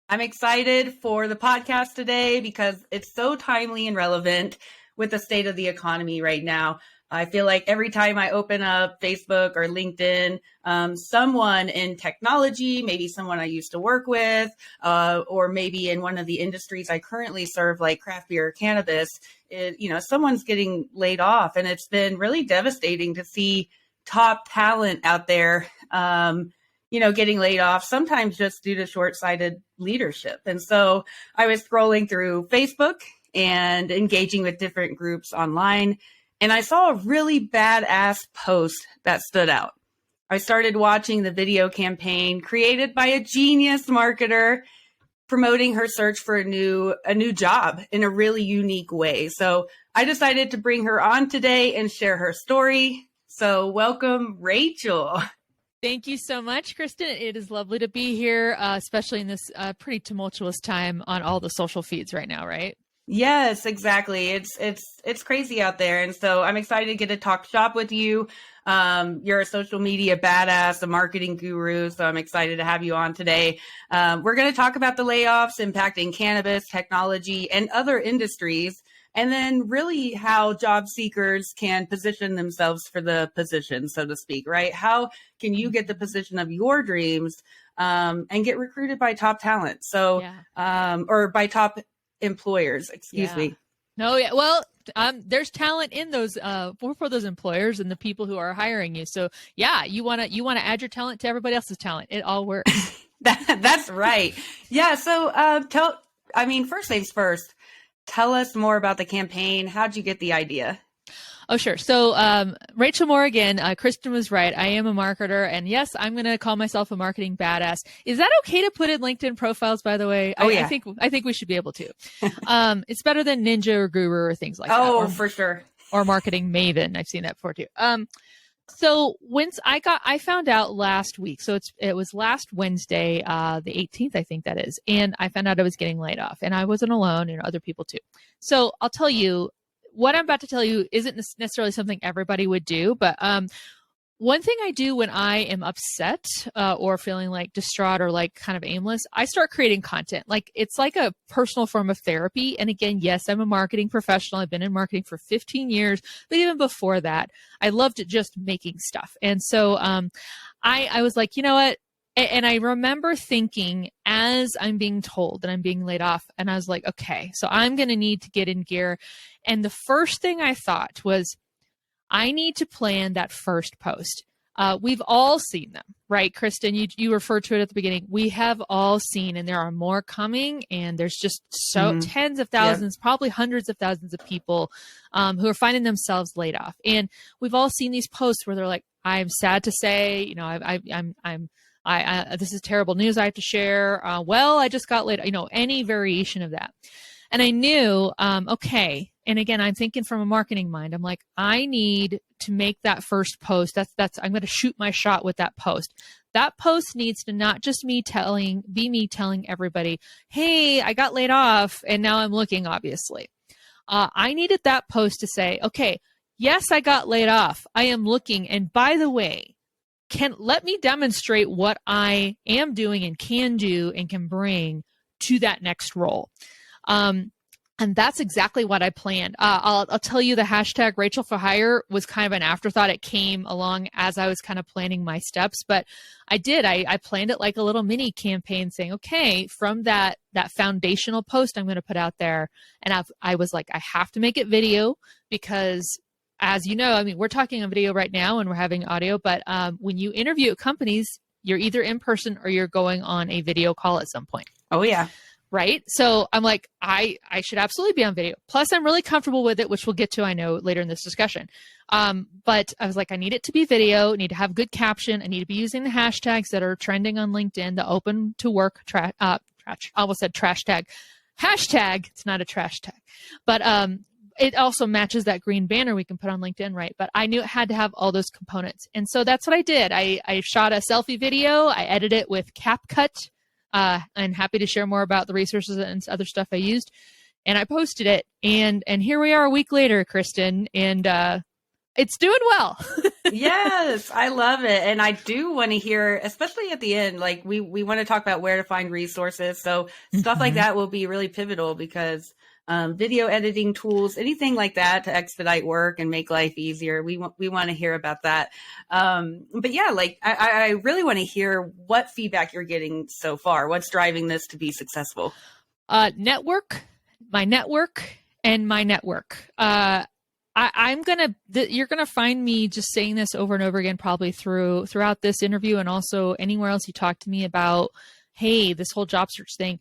I'm excited for the podcast today because it's so timely and relevant with the state of the economy right now. I feel like every time I open up Facebook or LinkedIn, someone in technology, maybe someone I used to work with, or maybe in one of the industries I currently serve, like craft beer or cannabis, someone's getting laid off. And it's been really devastating to see top talent out there, getting laid off, sometimes just due to short-sighted leadership. And so I was scrolling through Facebook and engaging with different groups online, and I saw a really badass post that stood out. I started watching the video campaign created by a genius marketer promoting her search for a new job in a really unique way. So I decided to bring her on today and share her story. So welcome, Rachel. Thank you so much, Kristin. It is lovely to be here, especially in this pretty tumultuous time on all the social feeds right now, right? Yes, exactly. It's crazy out there. And so I'm excited to get to talk shop with you. You're a social media badass, a marketing guru. So I'm excited to have you on today. We're going to talk about the layoffs impacting cannabis, technology, and other industries. And then really how job seekers can position themselves for the position, so to speak, right? How can you get the position of your dreams and get recruited by top talent? So, or by top employers, excuse me. No, yeah. Well, there's talent in those for those employers and the people who are hiring you. So yeah, you want to add your talent to everybody else's talent. It all works. That's right. Yeah. So first things first, tell us more about the campaign. How'd you get the idea? Oh, sure. So, Rachel Moore again, Kristin was right. I am a marketer, and yes, I'm going to call myself a marketing badass. Is that okay to put in LinkedIn profiles, by the way? Oh, yeah. I think we should be able to. It's better than ninja or guru or things like that. Oh, for sure. Or marketing maven. I've seen that before too. So once I found out last week, so it was last Wednesday, the 18th, I think that is. And I found out I was getting laid off, and I wasn't alone, and other people too. So I'll tell you, what I'm about to tell you isn't necessarily something everybody would do, but one thing I do when I am upset or feeling like distraught or like kind of aimless, I start creating content. Like it's like a personal form of therapy. And again, yes, I'm a marketing professional. I've been in marketing for 15 years, but even before that, I loved just making stuff. And so I was like, you know what? And I remember thinking as I'm being told that I'm being laid off, and I was like, okay, so I'm going to need to get in gear. And the first thing I thought was, I need to plan that first post. We've all seen them, right? Kristin, you referred to it at the beginning. We have all seen, and there are more coming, and there's just tens of thousands, probably hundreds of thousands of people who are finding themselves laid off. And we've all seen these posts where they're like, I'm sad to say, this is terrible news I have to share. I just got laid, any variation of that. And I knew, okay. And again, I'm thinking from a marketing mind. I'm like, I need to make that first post. I'm going to shoot my shot with that post. That post needs to not just be me telling everybody, hey, I got laid off and now I'm looking, obviously. I needed that post to say, okay, yes, I got laid off. I am looking. And by the way, let me demonstrate what I am doing and can do and can bring to that next role. And that's exactly what I planned. I'll tell you the hashtag Rachel for Hire was kind of an afterthought. It came along as I was kind of planning my steps, but I did. I planned it like a little mini campaign saying, okay, from that foundational post I'm going to put out there. And I was like, I have to make it video because as you know, we're talking on video right now and we're having audio, but when you interview at companies, you're either in person or you're going on a video call at some point. Oh, yeah. Right. So I'm like, I should absolutely be on video. Plus, I'm really comfortable with it, which we'll get to, I know, later in this discussion. But I was like, I need it to be video, need to have good caption. I need to be using the hashtags that are trending on LinkedIn, the open to work, I almost said trash tag. Hashtag, it's not a trash tag. But it also matches that green banner we can put on LinkedIn, right? But I knew it had to have all those components. And so that's what I did. I shot a selfie video. I edited it with CapCut. I'm happy to share more about the resources and other stuff I used. And I posted it. And here we are a week later, Kristin. And it's doing well. Yes, I love it. And I do want to hear, especially at the end, like we want to talk about where to find resources. So stuff like that will be really pivotal because video editing tools, anything like that to expedite work and make life easier. We want to hear about that. But yeah, like I really want to hear what feedback you're getting so far. What's driving this to be successful? Network, my network, and my network. You're gonna find me just saying this over and over again, probably throughout this interview, and also anywhere else you talk to me about, hey, this whole job search thing.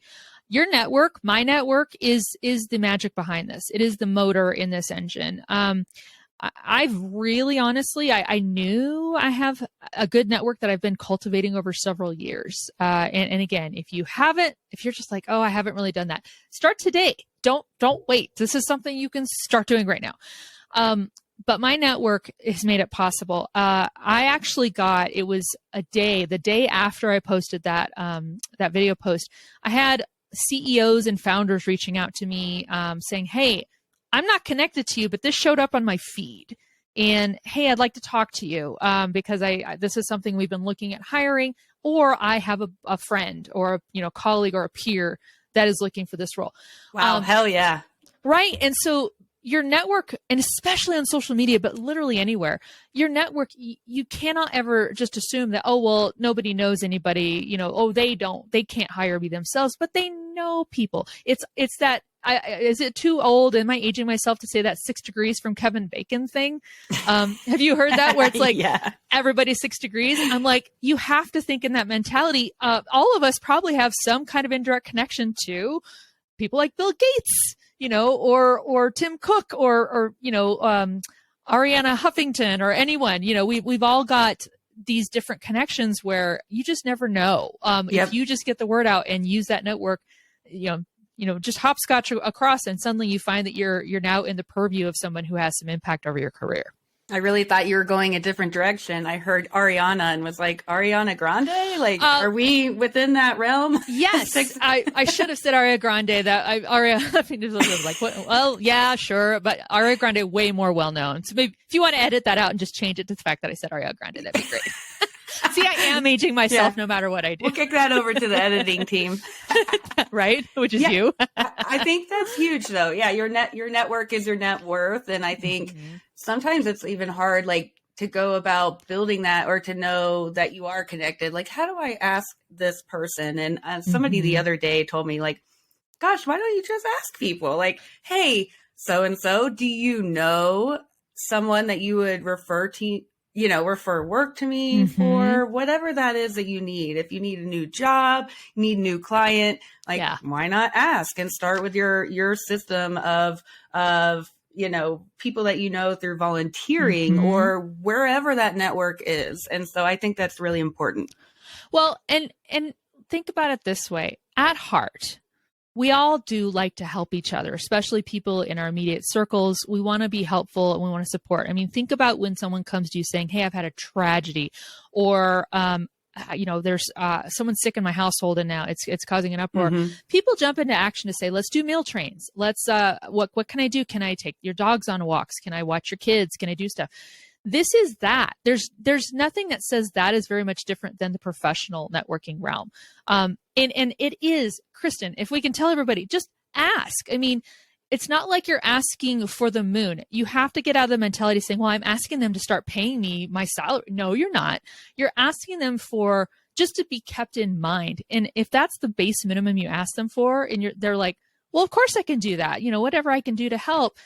Your network, my network, is the magic behind this. It is the motor in this engine. I've really, honestly, I knew I have a good network that I've been cultivating over several years. And again, if you're just like, oh, I haven't really done that, start today. Don't wait. This is something you can start doing right now. But my network has made it possible. I actually it was the day after I posted that video post, I had CEOs and founders reaching out to me, saying, hey, I'm not connected to you, but this showed up on my feed. And hey, I'd like to talk to you because this is something we've been looking at hiring, or I have a friend or a colleague or a peer that is looking for this role. Wow, hell yeah. Right. And so your network, and especially on social media, but literally anywhere, your network, you cannot ever just assume that, oh, well, nobody knows anybody, they can't hire me themselves, but they know people. It's that, is it too old? Am I aging myself to say that 6 degrees from Kevin Bacon thing? Have you heard that where it's like, yeah. Everybody's 6 degrees? I'm like, you have to think in that mentality. All of us probably have some kind of indirect connection to people like Bill Gates, or Tim Cook or Ariana Huffington or anyone. We've all got these different connections where you just never know. If you just get the word out and use that network, just hopscotch across, and suddenly you find that you're now in the purview of someone who has some impact over your career. I really thought you were going a different direction. I heard Ariana and was like, Ariana Grande? Like, are we within that realm? Yes. I should have said Ariana Grande. I think it was like, what? Well, yeah, sure. But Ariana Grande, way more well-known. So maybe if you want to edit that out and just change it to the fact that I said Ariana Grande, that'd be great. See, I am aging myself no matter what I do. We'll kick that over to the editing team. Right? Which is you. I think that's huge though. Yeah. Your network is your net worth. And I think sometimes it's even hard, like, to go about building that or to know that you are connected. Like, how do I ask this person? And somebody the other day told me, like, gosh, why don't you just ask people? Like, hey, so-and-so, do you know someone that you would refer work to me for whatever that is that you need? If you need a new job, you need a new client, like, why not ask and start with your system of people that through volunteering or wherever that network is. And so I think that's really important. Well, and think about it this way. At heart, we all do like to help each other, especially people in our immediate circles. We want to be helpful and we want to support. I mean, think about when someone comes to you saying, hey, I've had a tragedy, or, there's someone sick in my household and now it's causing an uproar. People jump into action to say, let's do meal trains. Let's, what can I do? Can I take your dogs on walks? Can I watch your kids? Can I do stuff? This is that. There's nothing that says that is very much different than the professional networking realm. And it is, Kristin, if we can tell everybody, just ask. I mean, it's not like you're asking for the moon. You have to get out of the mentality saying, well, I'm asking them to start paying me my salary. No, you're not. You're asking them for just to be kept in mind. And if that's the base minimum you ask them for, and they're like, well, of course I can do that. Whatever I can do to help.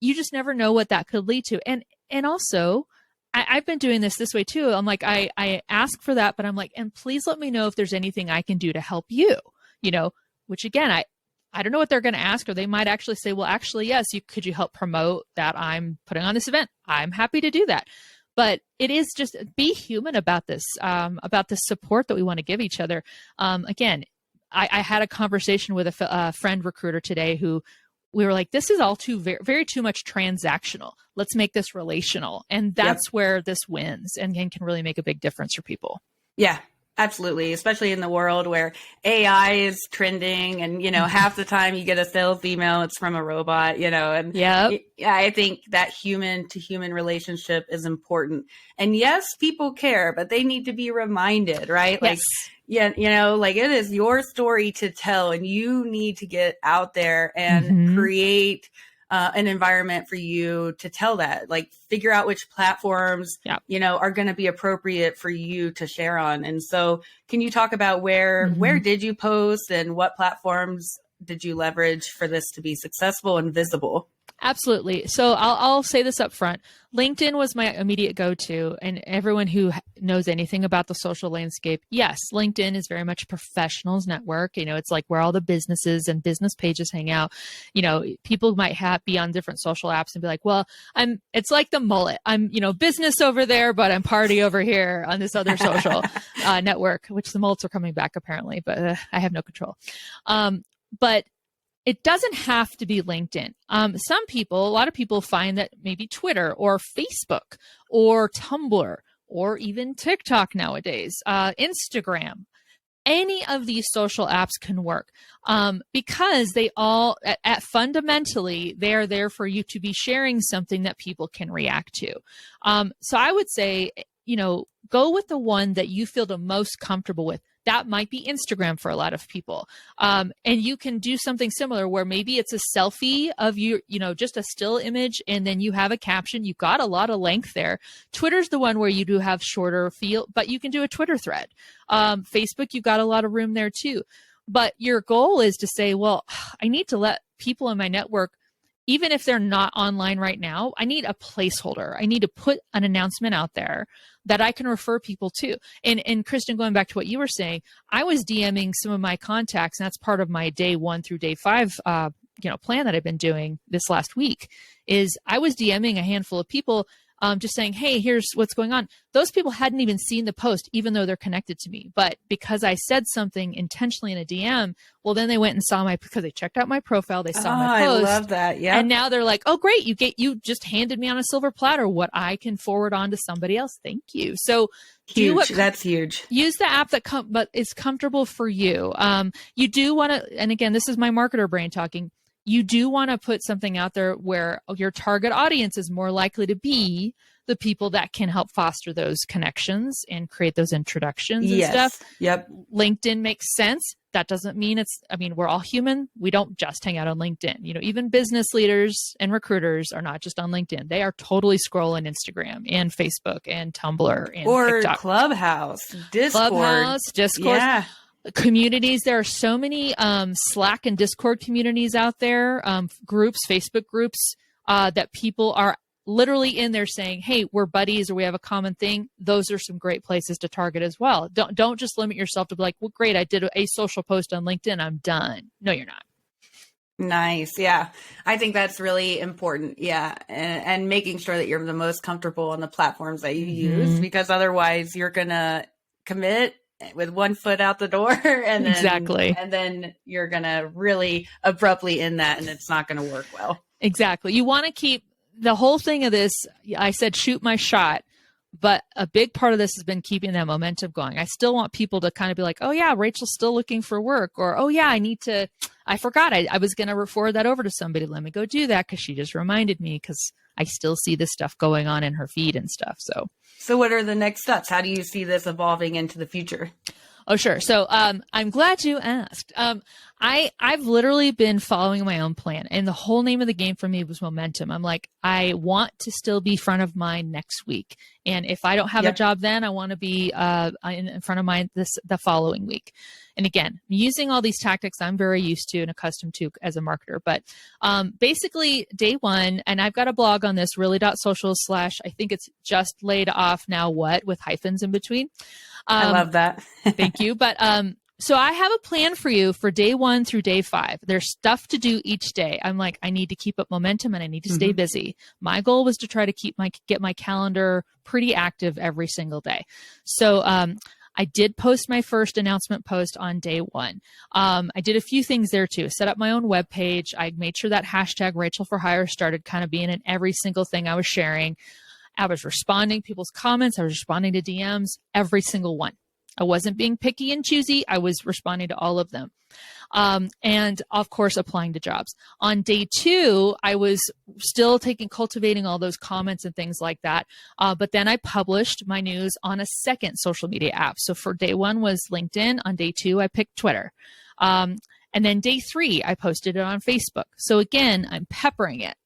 You just never know what that could lead to. And also, I've been doing this way too. I'm like, I ask for that, but I'm like, and please let me know if there's anything I can do to help you, which again, I don't know what they're going to ask, or they might actually say, well, actually, yes, could you help promote that I'm putting on this event? I'm happy to do that. But it is just be human about this support that we want to give each other. Again, I had a conversation with a friend recruiter today who we were like, this is all very, very too much transactional. Let's make this relational. And that's where this wins and can really make a big difference for people. Yeah. Absolutely, especially in the world where AI is trending and, half the time you get a sales email, it's from a robot, and Yep. I think that human to human relationship is important. And yes, people care, but they need to be reminded, right? Yes. Like, like it is your story to tell, and you need to get out there and create an environment for you to tell that, like figure out which platforms, are going to be appropriate for you to share on. And so can you talk about where did you post and what platforms did you leverage for this to be successful and visible? Absolutely. So I'll say this up front. LinkedIn was my immediate go-to, and everyone who knows anything about the social landscape, yes, LinkedIn is very much a professionals network. It's like where all the businesses and business pages hang out. People might be on different social apps and be like, well, it's like the mullet. I'm, business over there, but I'm party over here on this other social network, which the mullets are coming back apparently, but I have no control. But it doesn't have to be LinkedIn. A lot of people find that maybe Twitter or Facebook or Tumblr or even TikTok nowadays, Instagram, any of these social apps can work because they all, fundamentally, they are there for you to be sharing something that people can react to. So I would say, go with the one that you feel the most comfortable with. That might be Instagram for a lot of people. And you can do something similar where maybe it's a selfie of you, just a still image, and then you have a caption. You've got a lot of length there. Twitter's the one where you do have shorter feel, but you can do a Twitter thread. Facebook, you've got a lot of room there too. But your goal is to say, well, I need to let people in my network, even if they're not online right now, I need a placeholder. I need to put an announcement out there that I can refer people to. And Kristin, going back to what you were saying, I was DMing some of my contacts, and that's part of my day 1 through day 5 plan that I've been doing this last week, is I was DMing a handful of people, just saying, hey, here's what's going on. Those people hadn't even seen the post, even though they're connected to me. But because I said something intentionally in a DM, well, then they went and because they checked out my profile, they saw my post. I love that. Yeah. And now they're like, oh, great. You just handed me on a silver platter what I can forward on to somebody else. Thank you. So huge. That's huge. Use the app but is comfortable for you. You do want to, and again, this is my marketer brain talking. You do want to put something out there where your target audience is more likely to be the people that can help foster those connections and create those introductions and stuff. Yep. LinkedIn makes sense. That doesn't mean we're all human. We don't just hang out on LinkedIn. Even business leaders and recruiters are not just on LinkedIn. They are totally scrolling Instagram and Facebook and Tumblr and TikTok. Clubhouse, Discord. Yeah. Communities. There are so many Slack and Discord communities out there, groups, Facebook groups, that people are literally in there saying, hey, we're buddies or we have a common thing. Those are some great places to target as well. Don't just limit yourself to be like, well, great, I did a social post on LinkedIn, I'm done. No, you're not. Nice. Yeah. I think that's really important. Yeah. And making sure that you're the most comfortable on the platforms that you use, because otherwise you're going to commit with one foot out the door and then you're going to really abruptly end that and it's not going to work well. Exactly. You want to keep the whole thing of this. I said, shoot my shot, but a big part of this has been keeping that momentum going. I still want people to kind of be like, oh yeah, Rachel's still looking for work, or, oh yeah, I forgot. I was going to forward that over to somebody. Let me go do that. Cause she just reminded me, cause I still see this stuff going on in her feed and stuff. So what are the next steps? How do you see this evolving into the future? Oh, sure. So I'm glad you asked. I've literally been following my own plan, and the whole name of the game for me was momentum. I'm like, I want to still be front of mind next week. And if I don't have a job then, I want to be in front of mind the following week. And again, using all these tactics I'm very used to and accustomed to as a marketer. But basically day 1, and I've got a blog on this, really.social/ I think it's just laid off now what, with hyphens in between. I love that. Thank you. But so I have a plan for you for day 1 through day 5. There's stuff to do each day. I'm like, I need to keep up momentum and I need to stay busy. My goal was to try to get my calendar pretty active every single day. So I did post my first announcement post on day 1. I did a few things there too. Set up my own web page. I made sure that hashtag Rachel for Hire started kind of being in every single thing I was sharing. I was responding to people's comments. I was responding to DMs, every single one. I wasn't being picky and choosy. I was responding to all of them. And of course, applying to jobs. On day 2, I was still cultivating all those comments and things like that. But then I published my news on a second social media app. So for day 1 was LinkedIn. On day 2, I picked Twitter. And then day 3, I posted it on Facebook. So again, I'm peppering it.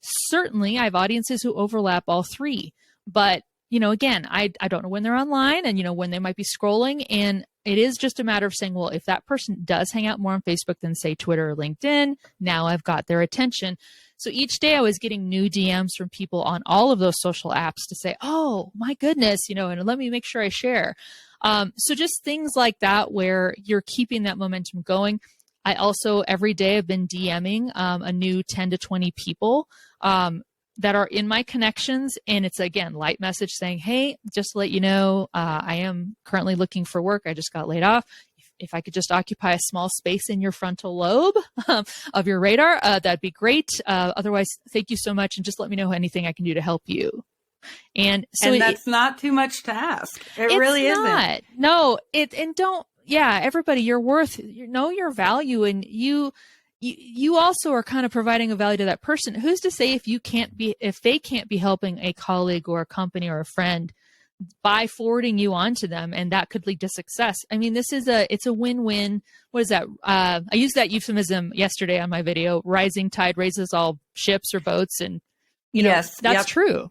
Certainly, I have audiences who overlap all 3. But, again, I don't know when they're online and, when they might be scrolling. And it is just a matter of saying, well, if that person does hang out more on Facebook than, say, Twitter or LinkedIn, now I've got their attention. So each day I was getting new DMs from people on all of those social apps to say, oh, my goodness, and let me make sure I share. So just things like that where you're keeping that momentum going. I also every day have been DMing a new 10 to 20 people that are in my connections. And it's, again, light message saying, hey, just to let you know, I am currently looking for work. I just got laid off. If I could just occupy a small space in your frontal lobe of your radar, that'd be great. Otherwise, thank you so much. And just let me know anything I can do to help you. And so that's not too much to ask. It really isn't. No, everybody, you're worth, know your value, and you also are kind of providing a value to that person. Who's to say if they can't be helping a colleague or a company or a friend by forwarding you on to them, and that could lead to success. I mean, it's a win-win. What is that? I used that euphemism yesterday on my video, rising tide raises all ships or boats. And, yes, that's true.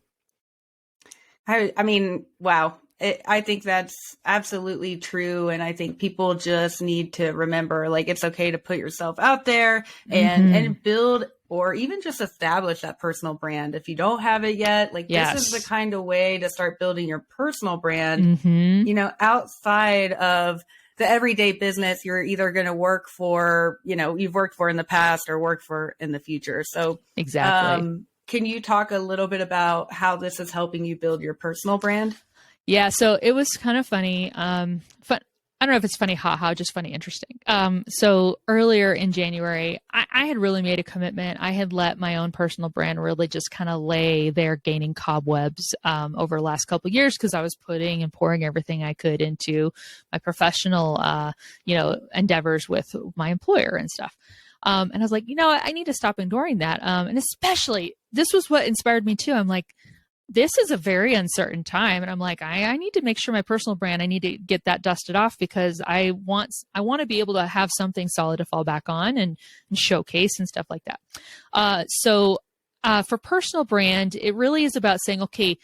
I mean, wow. I think that's absolutely true. And I think people just need to remember, like, it's okay to put yourself out there and build or even just establish that personal brand. If you don't have it yet, like, this is the kind of way to start building your personal brand, outside of the everyday business you're either going to work for, you've worked for in the past or work for in the future. So exactly. Can you talk a little bit about how this is helping you build your personal brand? Yeah, so it was kind of funny. I don't know if it's funny, just funny, interesting. So earlier in January, I had really made a commitment. I had let my own personal brand really just kind of lay there, gaining cobwebs over the last couple of years, because I was putting and pouring everything I could into my professional, endeavors with my employer and stuff. And I was like, I need to stop ignoring that. And especially, this was what inspired me too. I'm like, this is a very uncertain time. And I'm like, I need to make sure my personal brand, I need to get that dusted off, because I want to be able to have something solid to fall back on and showcase and stuff like that. So for personal brand, it really is about saying, okay,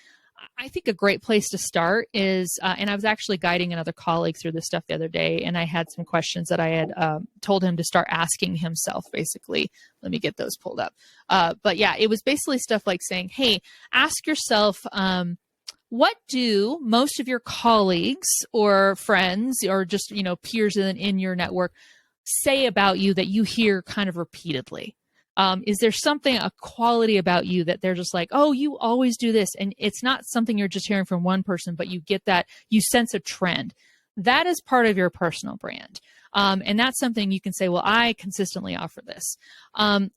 I think a great place to start is, and I was actually guiding another colleague through this stuff the other day, and I had some questions that I had told him to start asking himself, basically. Let me get those pulled up. But yeah, it was basically stuff like saying, hey, ask yourself, what do most of your colleagues or friends or just, peers in your network say about you that you hear kind of repeatedly? Is there something, a quality about you that they're just like, oh, you always do this? And it's not something you're just hearing from one person, but you get that, you sense a trend. That is part of your personal brand. And that's something you can say, well, I consistently offer this.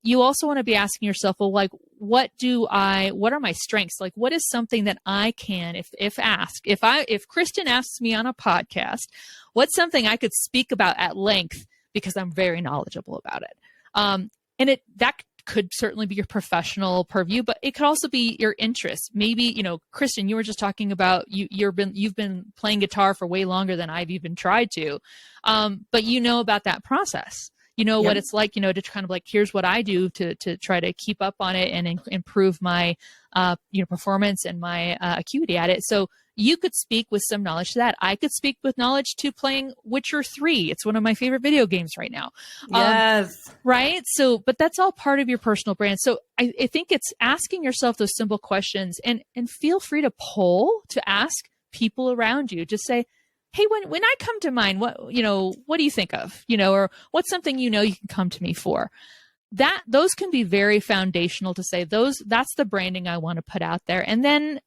You also want to be asking yourself, well, like, what are my strengths? Like, what is something that I can, if Kristin asks me on a podcast, what's something I could speak about at length because I'm very knowledgeable about it? And that could certainly be your professional purview, but it could also be your interests. Maybe, Kristin, you were just talking about you've been playing guitar for way longer than I've even tried to. But about that process. What it's like, to kind of like, here's what I do to try to keep up on it and improve my performance and my acuity at it. So you could speak with some knowledge to that. I could speak with knowledge to playing Witcher 3. It's one of my favorite video games right now. Yes. Right. So, but that's all part of your personal brand. So I think it's asking yourself those simple questions, and feel free to to ask people around you. Just say, hey, when I come to mind, what do you think of, or what's something, you can come to me for? Those can be very foundational to say that's the branding I want to put out there. And then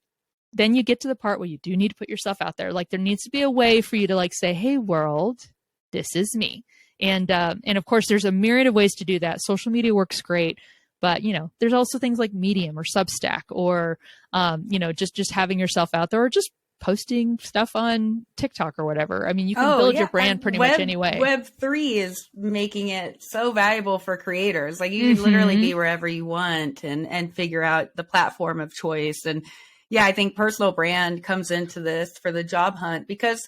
you get to the part where you do need to put yourself out there. Like, there needs to be a way for you to like say, hey world, this is me. And of course there's a myriad of ways to do that. Social media works great, but there's also things like Medium or Substack or, just having yourself out there, or just posting stuff on TikTok or whatever. I mean, you can build your brand pretty much anyway. Web3 is making it so valuable for creators. Like you can literally be wherever you want and figure out the platform of choice. And yeah, I think personal brand comes into this for the job hunt because,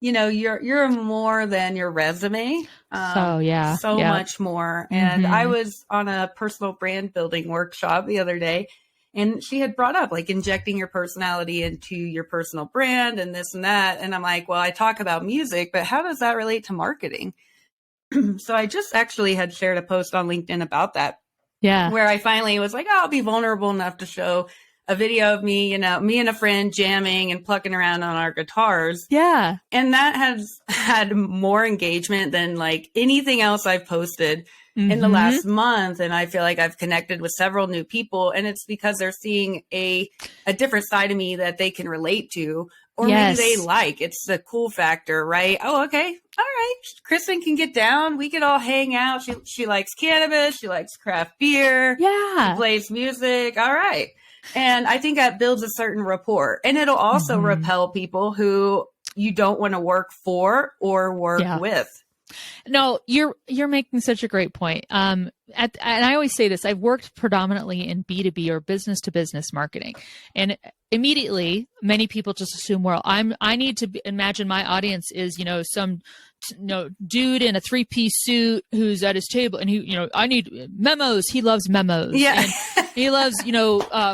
you know, you're more than your resume. So much more. And I was on a personal brand building workshop the other day, and she had brought up like injecting your personality into your personal brand and this and that. And I'm like, well, I talk about music, but how does that relate to marketing? So I just actually had shared a post on LinkedIn about that. Yeah. Where I finally was like, oh, I'll be vulnerable enough to show a video of me, you know, me and a friend jamming and plucking around on our guitars. Yeah. And that has had more engagement than like anything else I've posted in the last month. And I feel like I've connected with several new people, and it's because they're seeing a different side of me that they can relate to, or maybe they like. It's the cool factor, right? Oh, okay. All right. Kristin can get down. We could all hang out. She likes cannabis. She likes craft beer. Yeah. She plays music. All right. And I think that builds a certain rapport, and it'll also repel people who you don't want to work for or work with. No, you're making such a great point. And I always say this, I've worked predominantly in B2B or business to business marketing. And immediately many people just assume, well, I need to imagine my audience is, you know, some dude in a 3-piece suit who's at his table, and I need memos. He loves memos. Yeah. And he loves,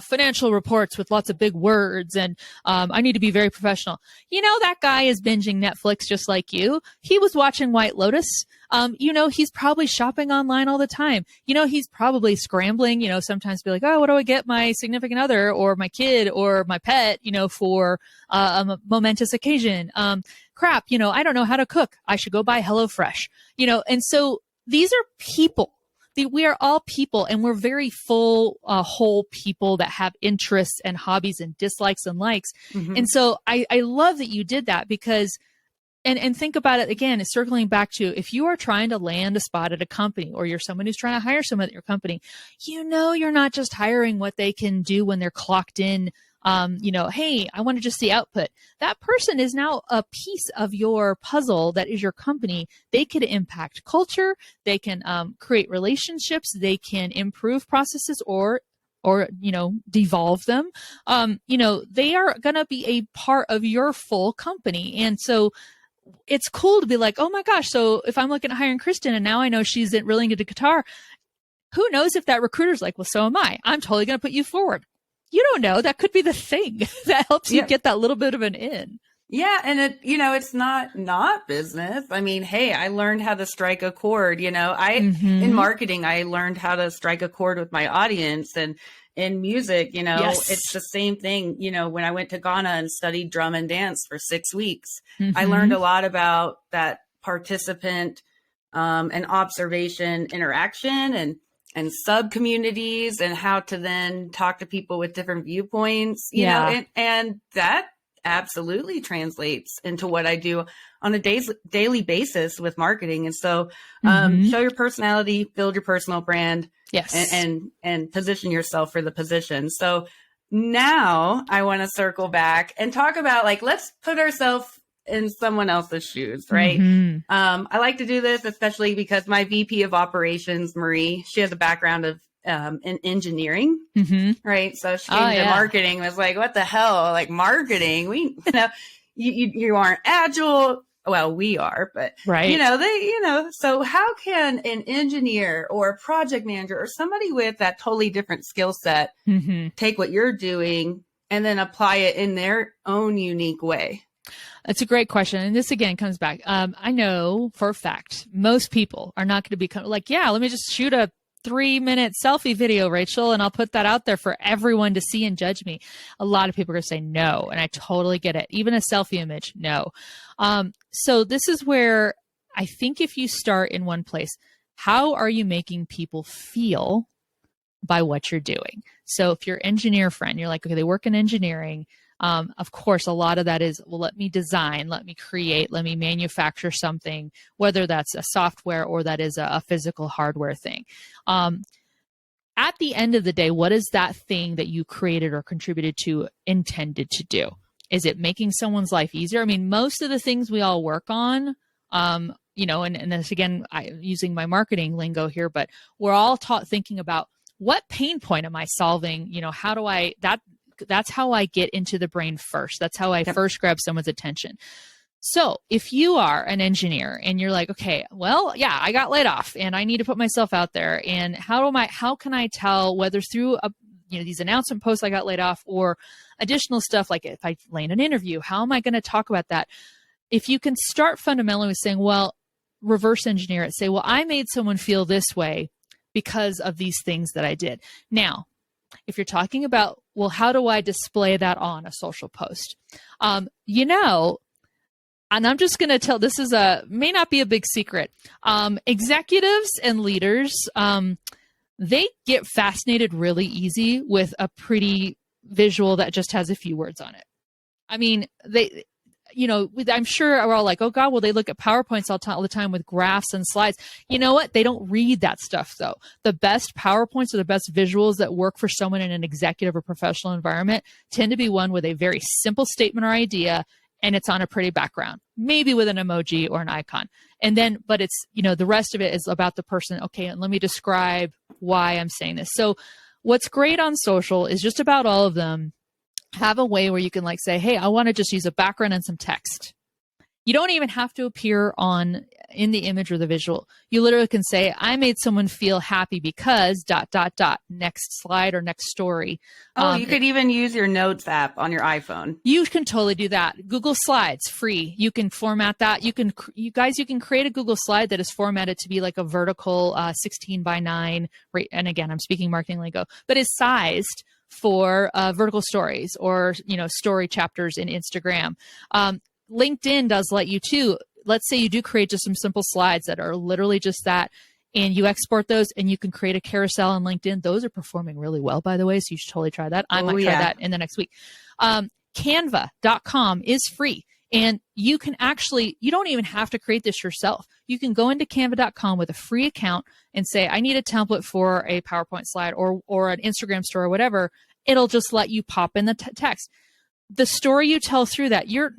financial reports with lots of big words. And I need to be very professional. You know, that guy is binging Netflix just like you. He was watching White Lotus. He's probably shopping online all the time. He's probably scrambling, sometimes be like, oh, what do I get my significant other or my kid or my pet, for a momentous occasion? Crap, I don't know how to cook. I should go buy HelloFresh, and so these are people. We are all people, and we're very full, whole people that have interests and hobbies and dislikes and likes. And so I love that you did that because And think about it again, it's circling back to if you are trying to land a spot at a company, or you're someone who's trying to hire someone at your company, you're not just hiring what they can do when they're clocked in. Hey, I want to just see output. That person is now a piece of your puzzle that is your company. They can impact culture. They can create relationships. They can improve processes or devolve them. They are going to be a part of your full company. And so it's cool to be like, oh my gosh, so if I'm looking at hiring Kristin and now I know she's really into guitar, who knows if that recruiter's like, well, so am I. I'm totally going to put you forward. You don't know. That could be the thing that helps you get that little bit of an in. Yeah. And it's not business. I mean, hey, I learned how to strike a chord, in marketing, I learned how to strike a chord with my audience, and in music, it's the same thing. When I went to Ghana and studied drum and dance for 6 weeks, I learned a lot about that participant and observation interaction and sub communities, and how to then talk to people with different viewpoints, and that absolutely translates into what I do on a daily basis with marketing. And so show your personality, build your personal brand, and position yourself for the position. So now I want to circle back and talk about, like, let's put ourselves in someone else's shoes, right? I like to do this, especially because my VP of operations, Marie, she has a background of in engineering, right? So she came to marketing, was like, what the hell? Like, marketing, you aren't agile. Well, we are, but so how can an engineer or a project manager or somebody with that totally different skill set take what you're doing and then apply it in their own unique way? That's a great question. And this again comes back. I know for a fact, most people are not going to be like, yeah, let me just shoot a 3-minute selfie video, Rachel, and I'll put that out there for everyone to see and judge me. A lot of people are going to say no. And I totally get it. Even a selfie image, no. So this is where I think if you start in one place, how are you making people feel by what you're doing? So if you're engineer friend, you're like, okay, they work in engineering. Of course, a lot of that is, well, let me design, let me create, let me manufacture something, whether that's a software or that is a physical hardware thing. At the end of the day, what is that thing that you created or contributed to intended to do? Is it making someone's life easier? I mean, most of the things we all work on, and this again, using my marketing lingo here, but we're all taught thinking about what pain point am I solving? How do that's how I get into the brain first. That's how I first grab someone's attention. So if you are an engineer and you're like, okay, well, yeah, I got laid off and I need to put myself out there. And how can I tell whether through these announcement posts I got laid off or additional stuff, like if I land an interview, how am I going to talk about that? If you can start fundamentally with saying, well, reverse engineer it, say, well, I made someone feel this way because of these things that I did. Now, if you're talking about, well, how do I display that on a social post? And I'm just going to tell, this may not be a big secret. Executives and leaders, they get fascinated really easy with a pretty visual that just has a few words on it. I mean, I'm sure we're all like, oh God, well, they look at PowerPoints all the time with graphs and slides. You know what? They don't read that stuff though. The best PowerPoints or the best visuals that work for someone in an executive or professional environment tend to be one with a very simple statement or idea, and it's on a pretty background, maybe with an emoji or an icon. And then, but it's, the rest of it is about the person. Okay, and let me describe why I'm saying this. So what's great on social is just about all of them have a way where you can say, hey, I want to just use a background and some text. You don't even have to appear in the image or the visual. You literally can say, I made someone feel happy because ... next slide or next story. Oh, you could even use your Notes app on your iPhone. You can totally do that. Google Slides, free. You can format that. You can create a Google slide that is formatted to be like a vertical 16 by 9. And again, I'm speaking marketing lingo, but is sized for vertical stories or, story chapters in Instagram. LinkedIn does let you too. Let's say you do create just some simple slides that are literally just that, and you export those and you can create a carousel on LinkedIn. Those are performing really well, by the way, so you should totally try that. I might try that in the next week. Canva.com is free, and you don't even have to create this yourself. You can go into canva.com with a free account and say, I need a template for a PowerPoint slide or an Instagram story or whatever. It'll just let you pop in the text. The story you tell through that, you're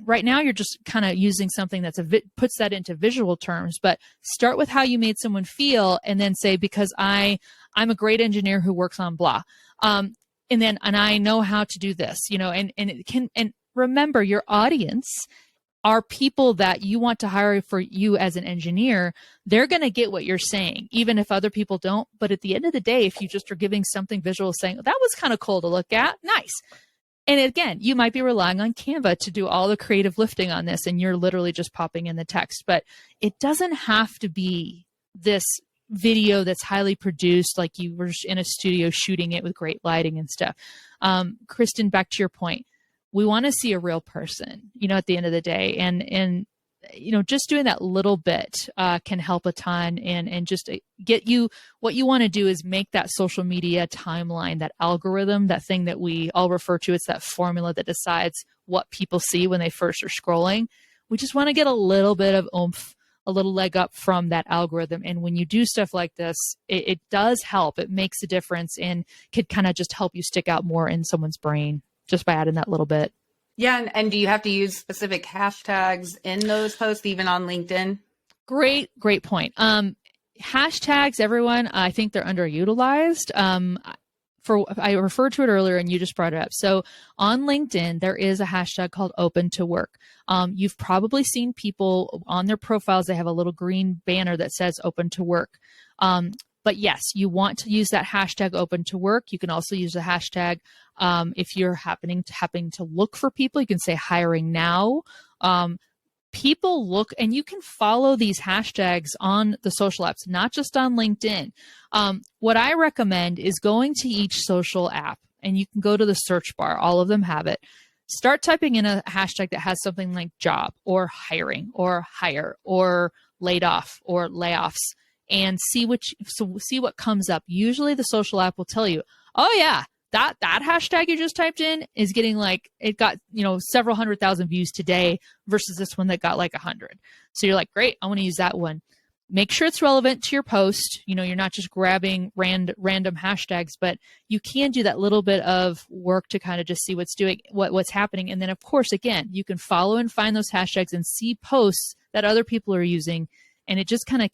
just kind of using something that's puts that into visual terms, but start with how you made someone feel and then say, because I'm a great engineer who works on blah. And I know how to do this, and remember, your audience are people that you want to hire for you as an engineer. They're going to get what you're saying, even if other people don't. But at the end of the day, if you just are giving something visual saying, that was kind of cool to look at, nice. And again, you might be relying on Canva to do all the creative lifting on this, and you're literally just popping in the text. But it doesn't have to be this video that's highly produced, like you were in a studio shooting it with great lighting and stuff. Kristin, back to your point, we want to see a real person, at the end of the day. And just doing that little bit can help a ton and just get you. What you want to do is make that social media timeline, that algorithm, that thing that we all refer to. It's that formula that decides what people see when they first are scrolling. We just want to get a little bit of oomph, a little leg up from that algorithm. And when you do stuff like this, it does help. It makes a difference and could kind of just help you stick out more in someone's brain just by adding that little bit. Yeah. And do you have to use specific hashtags in those posts, even on LinkedIn? Great point. Hashtags, everyone, I think they're underutilized. I referred to it earlier and you just brought it up. So on LinkedIn, there is a hashtag called open to work. You've probably seen people on their profiles, they have a little green banner that says open to work. But yes, you want to use that hashtag open to work. You can also use the hashtag if you're happening to look for people. You can say hiring now. People look, and you can follow these hashtags on the social apps, not just on LinkedIn. What I recommend is going to each social app, and you can go to the search bar. All of them have it. Start typing in a hashtag that has something like job or hiring or hire or laid off or layoffs, and see what comes up. Usually the social app will tell you, oh yeah, that hashtag you just typed in is getting it got, several 100,000 views today versus this one that got 100. So you're like, great, I want to use that one. make sure it's relevant to your post. You're not just grabbing random hashtags, but you can do that little bit of work to kind of just see what's happening. And then of course, again, you can follow and find those hashtags and see posts that other people are using. And it just kind of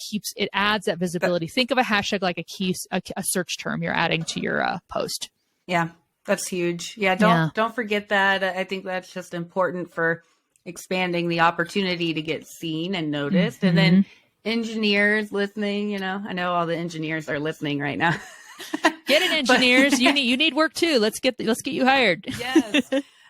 adds that visibility. Think of a hashtag like a search term you're adding to your post. Yeah, that's huge. Yeah. Don't forget that. I think that's just important for expanding the opportunity to get seen and noticed. Mm-hmm. And then engineers listening, I know all the engineers are listening right now. Get it, engineers. You need work too. Let's get you hired. Yes.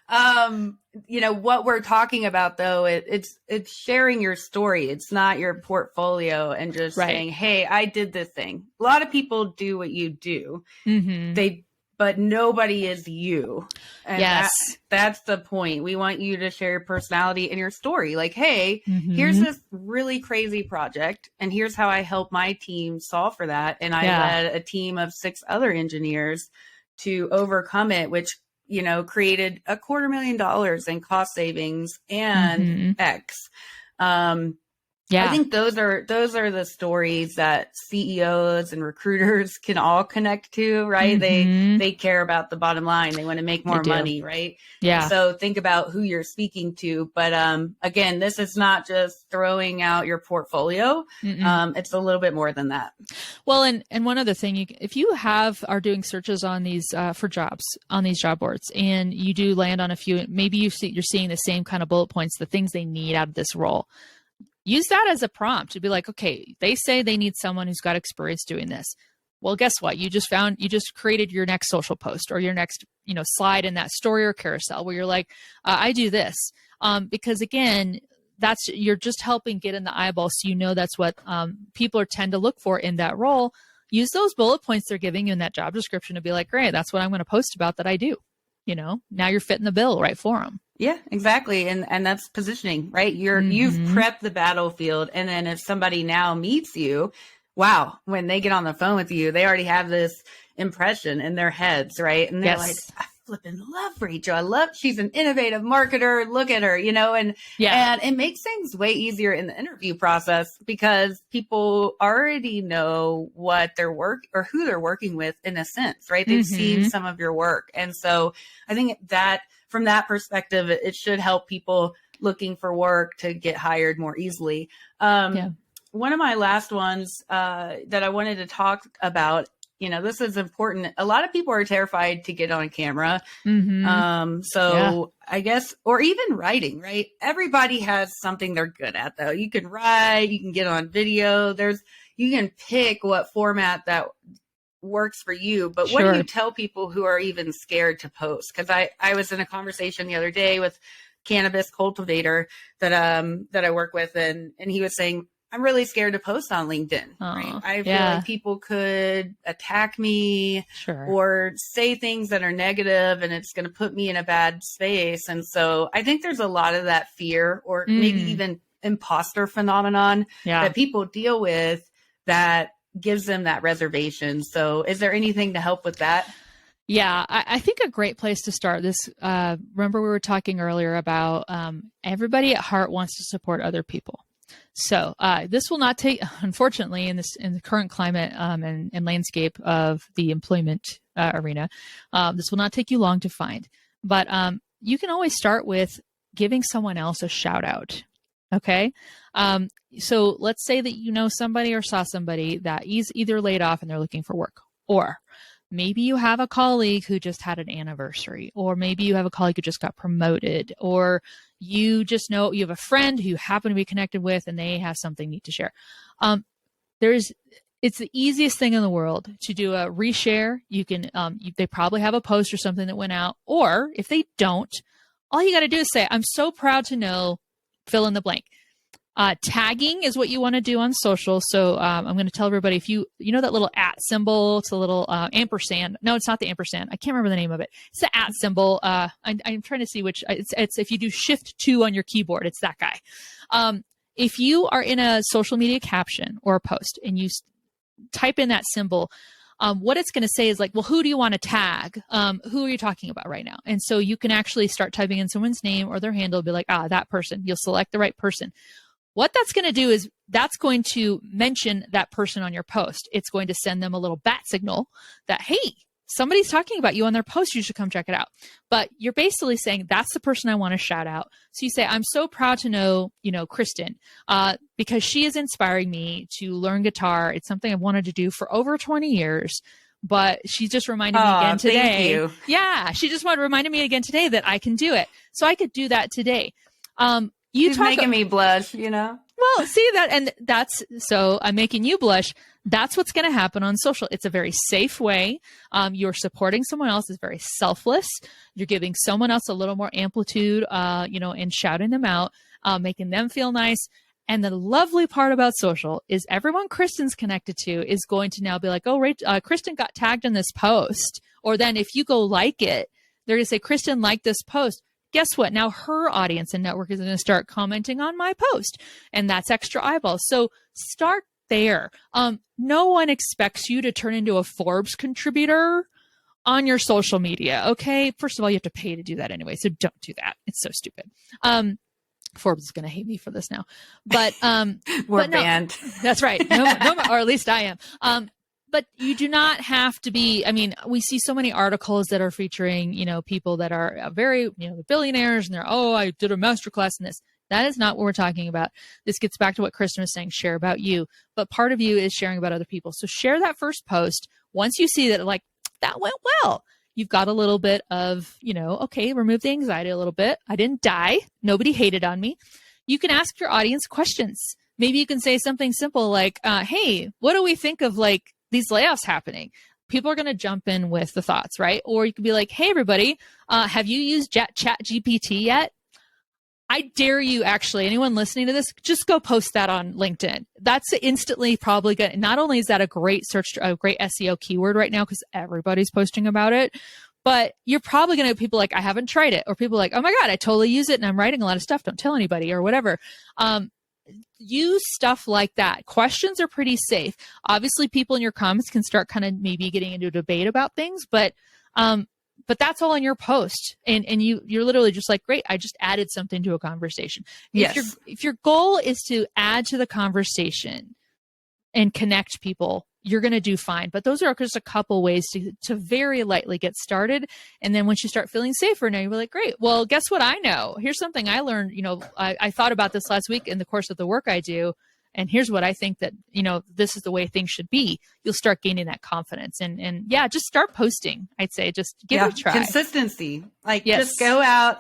What we're talking about though, it's sharing your story. It's not your portfolio and just saying, hey, I did this thing. A lot of people do what you do. Mm-hmm. But nobody is you. And yes. That's the point. We want you to share your personality and your story. Like, hey, here's this really crazy project, and here's how I helped my team solve for that. And I led a team of 6 other engineers to overcome it, which, created $250,000 in cost savings and X. I think those are the stories that CEOs and recruiters can all connect to, right? They care about the bottom line. They want to make more money, right? Yeah. So think about who you're speaking to. But again, this is not just throwing out your portfolio. It's a little bit more than that. Well, and one other thing, if you are doing searches on these for jobs on these job boards, and you do land on a few, maybe you're seeing the same kind of bullet points, the things they need out of this role. Use that as a prompt to be like, okay, they say they need someone who's got experience doing this. Well, guess what? You just created your next social post or your next, slide in that story or carousel where you're like, I do this. Because again, you're just helping get in the eyeball. So that's what people tend to look for in that role. Use those bullet points they're giving you in that job description to be like, great, that's what I'm going to post about that I do. Now you're fitting the bill right for them. Yeah, exactly. And that's positioning, right? You've prepped the battlefield. And then if somebody now meets you, wow, when they get on the phone with you, they already have this impression in their heads, right? And they're like, I flipping love Rachel. She's an innovative marketer. Look at her, and it makes things way easier in the interview process because people already know what their work or who they're working with in a sense, right? They've seen some of your work. And so I think that from that perspective, it should help people looking for work to get hired more easily. One of my last ones that I wanted to talk about, this is important. A lot of people are terrified to get on camera. I guess, or even writing, right? Everybody has something they're good at though. You can write, you can get on video. You can pick what format that works for you. But what do you tell people who are even scared to post? Because I was in a conversation the other day with cannabis cultivator that I work with, and he was saying, I'm really scared to post on LinkedIn. Right? I feel like people could attack me or say things that are negative, and it's going to put me in a bad space. And so I think there's a lot of that fear or maybe even imposter phenomenon that people deal with that gives them that reservation. So is there anything to help with that? Yeah, I think a great place to start this, remember we were talking earlier about everybody at heart wants to support other people. So this will not take, unfortunately, in the current climate and landscape of the employment arena, this will not take you long to find. But you can always start with giving someone else a shout out. Okay. So let's say that somebody or saw somebody that is either laid off and they're looking for work, or maybe you have a colleague who just had an anniversary, or maybe you have a colleague who just got promoted, or you just know you have a friend who you happen to be connected with and they have something neat to share. It's the easiest thing in the world to do a reshare. You can, they probably have a post or something that went out, or if they don't, all you got to do is say, I'm so proud to know, fill in the blank. Tagging is what you want to do on social. So I'm going to tell everybody, if you know that little @ symbol, it's a little ampersand. No, it's not the ampersand. I can't remember the name of it. It's the @ symbol. I'm trying to see which. It's if you do Shift-2 on your keyboard, it's that guy. If you are in a social media caption or a post and you type in that symbol, what it's going to say is like, well, who do you want to tag? Who are you talking about right now? And so you can actually start typing in someone's name or their handle, be like, that person. You'll select the right person. What that's going to do is that's going to mention that person on your post. It's going to send them a little bat signal that, hey, somebody's talking about you on their post. You should come check it out. But you're basically saying that's the person I want to shout out. So you say, I'm so proud to know, Kristin, because she is inspiring me to learn guitar. It's something I've wanted to do for over 20 years. But she just reminded me again today. Thank you. Yeah, she just reminded me again today that I can do it. So I could do that today. She's making me blush, Well, see that, and so I'm making you blush. That's what's going to happen on social. It's a very safe way. You're supporting someone else. It's very selfless. You're giving someone else a little more amplitude, and shouting them out, making them feel nice. And the lovely part about social is everyone Kristin's connected to is going to now be like, oh, Kristin got tagged in this post. Or then if you go like it, they're going to say, Kristin liked this post. Guess what? Now her audience and network is going to start commenting on my post, and that's extra eyeballs. So start there. No one expects you to turn into a Forbes contributor on your social media. Okay. First of all, you have to pay to do that anyway. So don't do that. It's so stupid. Forbes is going to hate me for this now, but, we're banned. That's right. No, or at least I am. But you do not have to be, we see so many articles that are featuring, people that are very, billionaires and I did a masterclass in this. That is not what we're talking about. This gets back to what Kristin was saying, share about you. But part of you is sharing about other people. So share that first post. Once you see that, that went well, you've got a little bit of, okay, remove the anxiety a little bit. I didn't die. Nobody hated on me. You can ask your audience questions. Maybe you can say something simple like, hey, what do we think of these layoffs happening? People are going to jump in with the thoughts, right? Or you could be like, hey, everybody, have you used Chat GPT yet? I dare you, actually, anyone listening to this, just go post that on LinkedIn. That's instantly probably good. Not only is that a great great SEO keyword right now, because everybody's posting about it, but you're probably going to have people like, I haven't tried it. Or people like, oh my God, I totally use it and I'm writing a lot of stuff. Don't tell anybody or whatever. Use stuff like that. Questions are pretty safe. Obviously, people in your comments can start kind of maybe getting into a debate about things, but that's all in your post. And you're literally just like, great, I just added something to a conversation. Yes. If your goal is to add to the conversation and connect people, you're going to do fine. But those are just a couple ways to very lightly get started. And then once you start feeling safer, now you're like, great, well, guess what I know? Here's something I learned. I thought about this last week in the course of the work I do. And here's what I think that, this is the way things should be. You'll start gaining that confidence. And yeah, just start posting. I'd say just give it a try. Consistency. Just go out,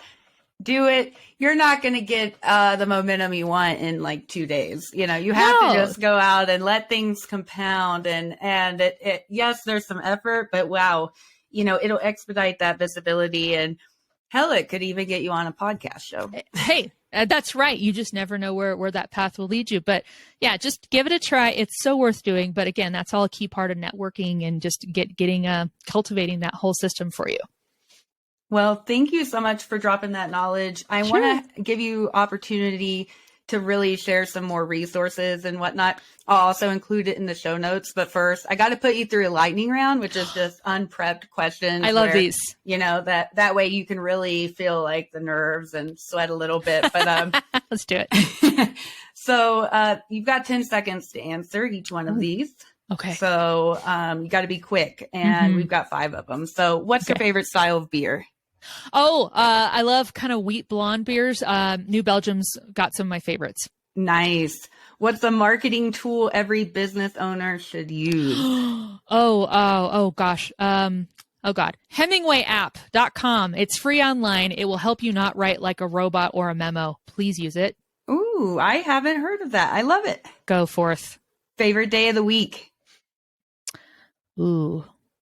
do it. You're not going to get the momentum you want in 2 days. You have to just go out and let things compound. And it yes, there's some effort, but wow, it'll expedite that visibility. And hell, it could even get you on a podcast show. Hey, that's right. You just never know where that path will lead you. But yeah, just give it a try. It's so worth doing. But again, that's all a key part of networking and just cultivating that whole system for you. Well, thank you so much for dropping that knowledge. I want to give you opportunity to really share some more resources and whatnot. I'll also include it in the show notes. But first, I got to put you through a lightning round, which is just unprepped questions. I love these. That way you can really feel the nerves and sweat a little bit. But let's do it. So you've got 10 seconds to answer each one of these. Okay. So you got to be quick, and we've got 5 of them. So what's your favorite style of beer? Oh, I love kind of wheat blonde beers. New Belgium's got some of my favorites. Nice. What's a marketing tool every business owner should use? Oh gosh. Oh God. Hemingwayapp.com. It's free online. It will help you not write like a robot or a memo. Please use it. Ooh, I haven't heard of that. I love it. Go forth. Favorite day of the week? Ooh.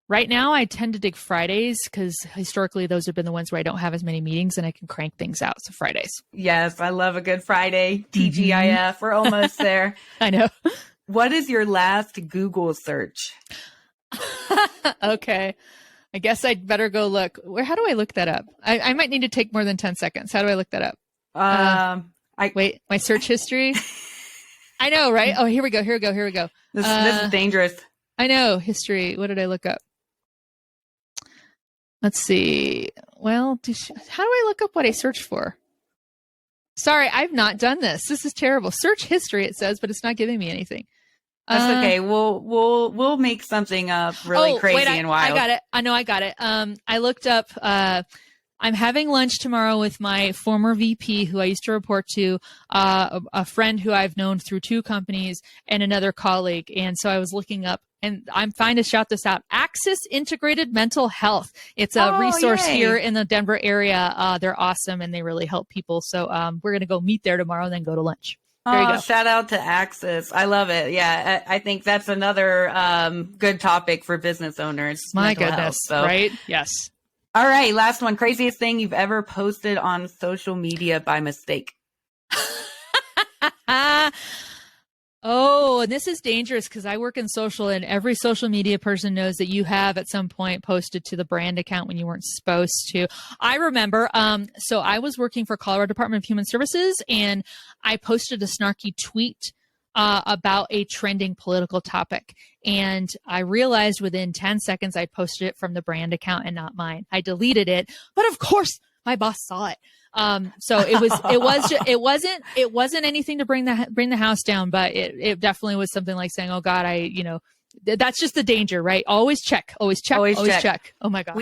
Right now, I tend to dig Fridays because historically those have been the ones where I don't have as many meetings and I can crank things out. So Fridays. Yes, I love a good Friday. TGIF. We're almost there. I know. What is your last Google search? Okay. I guess I'd better go look. How do I look that up? I might need to take more than 10 seconds. How do I look that up? Wait, my search history. I know, right? Oh, here we go. This is dangerous. I know. History. What did I look up? Let's see. Well, how do I look up what I searched for? Sorry, I've not done this. This is terrible. Search history, it says, but it's not giving me anything. That's okay. We'll make something up really crazy and wild. I got it. I know I got it. I looked up. I'm having lunch tomorrow with my former VP, who I used to report to, a friend who I've known through 2 companies, and another colleague. And so I was looking up, and I'm fine to shout this out: Axis Integrated Mental Health. It's a resource here in the Denver area. They're awesome, and they really help people. So we're going to go meet there tomorrow and then go to lunch. There you go. Shout out to Axis. I love it. Yeah, I think that's another good topic for business owners. My goodness, right? Yes. All right, last one. Craziest thing you've ever posted on social media by mistake. Oh, and this is dangerous because I work in social, and every social media person knows that you have at some point posted to the brand account when you weren't supposed to. I remember, so I was working for Colorado Department of Human Services, and I posted a snarky tweet about a trending political topic. And I realized within 10 seconds I posted it from the brand account and not mine. I deleted it, but of course my boss saw it. So it wasn't anything to bring the house down, but it definitely was something like saying, oh God, that's just the danger, right? Always check. Oh my God.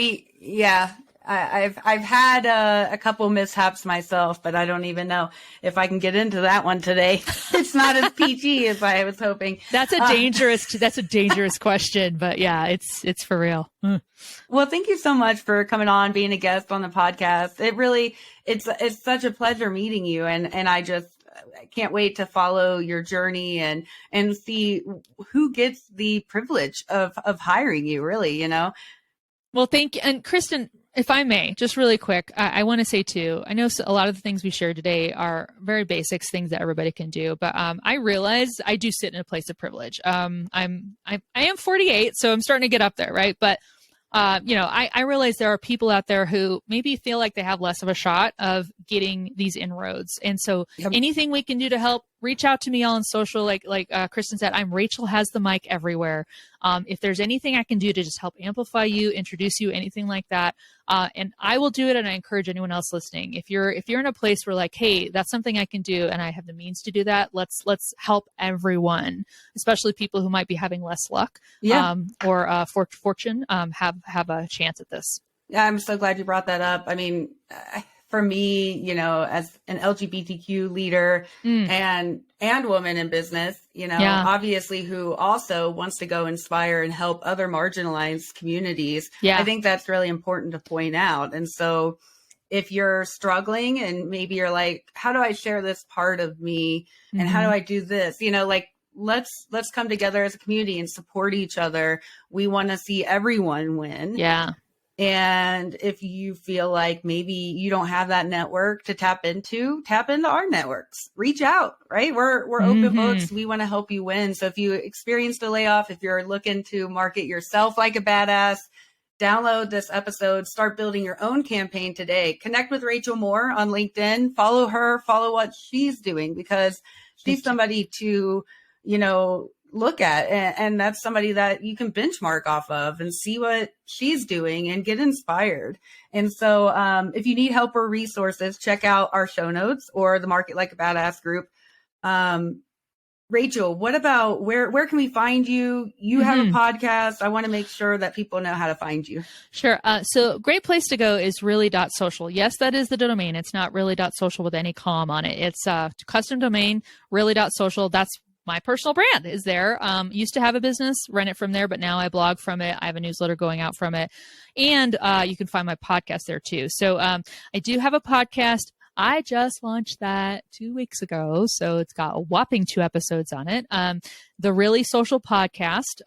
I've had a couple mishaps myself, but I don't even know if I can get into that one today. It's not as PG as I was hoping. That's a dangerous question, but yeah, it's for real. Well, thank you so much for coming on, being a guest on the podcast. It's such a pleasure meeting you, and I can't wait to follow your journey and see who gets the privilege of hiring you, really, Well, thank you. And Kristin, if I may, just really quick, I want to say too, I know a lot of the things we shared today are very basics, things that everybody can do, but I realize I do sit in a place of privilege. I am 48, so I'm starting to get up there, right? But I realize there are people out there who maybe feel like they have less of a shot of getting these inroads. And so anything we can do to help, reach out to me on social. Like Kristin said, I'm Rachel Has the Mic everywhere. If there's anything I can do to just help amplify you, introduce you, anything like that, and I will do it. And I encourage anyone else listening, if you're in a place where like, hey, that's something I can do, and I have the means to do that, let's help everyone, especially people who might be having less luck, or fortune, have a chance at this. Yeah, I'm so glad you brought that up. I mean, for me, as an LGBTQ leader and woman in business, obviously who also wants to go inspire and help other marginalized communities. Yeah. I think that's really important to point out. And so if you're struggling and maybe you're like, how do I share this part of me? And how do I do this? Let's come together as a community and support each other. We want to see everyone win. Yeah. And if you feel like maybe you don't have that network to tap into our networks. Reach out, right? We're open books. We want to help you win. So if you experienced a layoff, if you're looking to market yourself like a badass, download this episode, start building your own campaign today. Connect with Rachel Moore on LinkedIn. Follow her, follow what she's doing, because she's somebody to, look at, and that's somebody that you can benchmark off of and see what she's doing and get inspired. And so if you need help or resources, check out our show notes or the Market Like a Badass group. Rachel, what about where can we find you? You have a podcast. I want to make sure that people know how to find you. Sure. So great place to go is really.social. Yes, that is the domain. It's not really.social with any com on it. It's custom domain, really.social. That's my personal brand is there. Used to have a business, run it from there, but now I blog from it. I have a newsletter going out from it. And you can find my podcast there too. So I do have a podcast. I just launched that 2 weeks ago. So it's got a whopping 2 episodes on it. The Really Social podcast.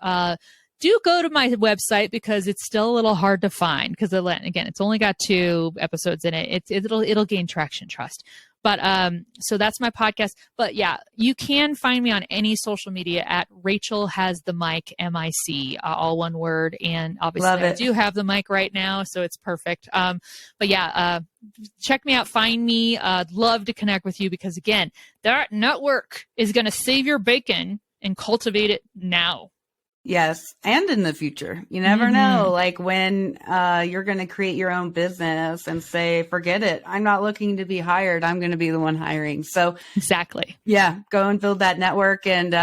Do go to my website because it's still a little hard to find because again, it's only got 2 episodes in it. It'll gain traction, trust. But so that's my podcast. But yeah, you can find me on any social media at Rachel Has the Mic, MIC, all one word. And obviously I do have the mic right now, so it's perfect. But yeah, check me out, find me. I'd love to connect with you because again, that network is going to save your bacon and cultivate it now. Yes. And in the future, you never know, like when you're going to create your own business and say, forget it. I'm not looking to be hired. I'm going to be the one hiring. So Exactly. yeah, go and build that network. And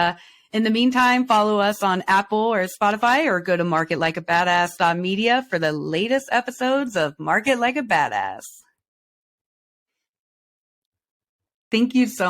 in the meantime, follow us on Apple or Spotify or go to marketlikeabadass.media for the latest episodes of Market Like a Badass. Thank you so much.